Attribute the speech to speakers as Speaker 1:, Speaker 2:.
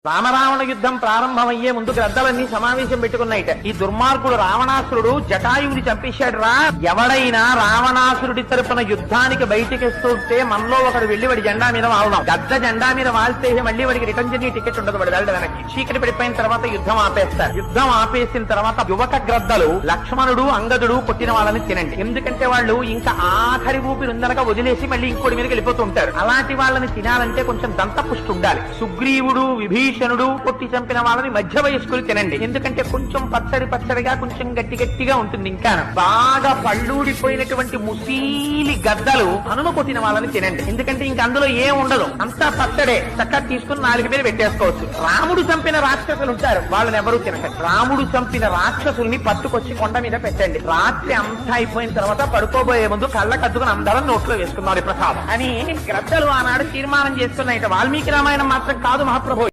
Speaker 1: రామరావణ యుద్ధం ప్రారంభమయ్యే ముందు గ్రద్దలన్నీ సమావేశం పెట్టుకున్నాయిట. ఈ దుర్మార్గుడు రావణాసురుడు జటాయువుని చంపేశాడు రా. ఎవడైనా రావణాసురుడి తరపున యుద్ధానికి బయటికిస్తుంటే మనలో ఒకడు వెళ్లి వాడి జెండా మీద వాళ్దాం. గద్ద జెండా మీద వాళ్తే మళ్ళీ వాడికి రిటర్న్ జర్నీ టికెట్ ఉండదు. వాడు వెళ్ళడు వెనక్కి. చీకటి పడిపోయిన తర్వాత యుద్ధం ఆపేస్తారు. యుద్ధం ఆపేసిన తర్వాత యువక గ్రద్దలు లక్ష్మణుడు అంగదుడు కొట్టిన వాళ్ళని తినండి. ఎందుకంటే వాళ్ళు ఇంకా ఆఖరి ఊపిరి ఉందనక వదిలేసి మళ్ళీ ఇంకోటి మీదకి వెళ్ళిపోతూ ఉంటారు. అలాంటి వాళ్ళని తినాలంటే కొంచెం దంతపుష్టి ఉండాలి. సుగ్రీవుడు విభీషణుడు కొట్టి చంపిన వాళ్ళని మధ్య వయస్కులు తినండి. ఎందుకంటే కొంచెం పచ్చడిగా కొంచెం గట్టిగా ఉంటుంది. ఇంకా బాగా పళ్ళూడిపోయినటువంటి ముసీలి గద్దలు హనుమ కొట్టిన వాళ్ళని తినండి. ఎందుకంటే ఇంక అందులో ఏం ఉండదు, అంతా పచ్చడే. చక్కగా తీసుకుని 4 మీద పెట్టేసుకోవచ్చు. రాముడు చంపిన రాక్షసులు ఉంటారు, వాళ్ళని ఎవరూ తినకండి. రాముడు చంపిన రాక్షసుల్ని పట్టుకొచ్చి కొండ మీద పెట్టండి. రాత్రి అంతా అయిపోయిన తర్వాత పడుకోబోయే ముందు కళ్ళ కద్దుకుని అందరం నోట్లో వేసుకున్నారు ప్రసాదం అని గ్రద్దలు ఆనాడు తీర్మానం చేసుకున్నాయి. వాల్మీకి రామాయణం మాత్రం కాదు మహాప్రభు.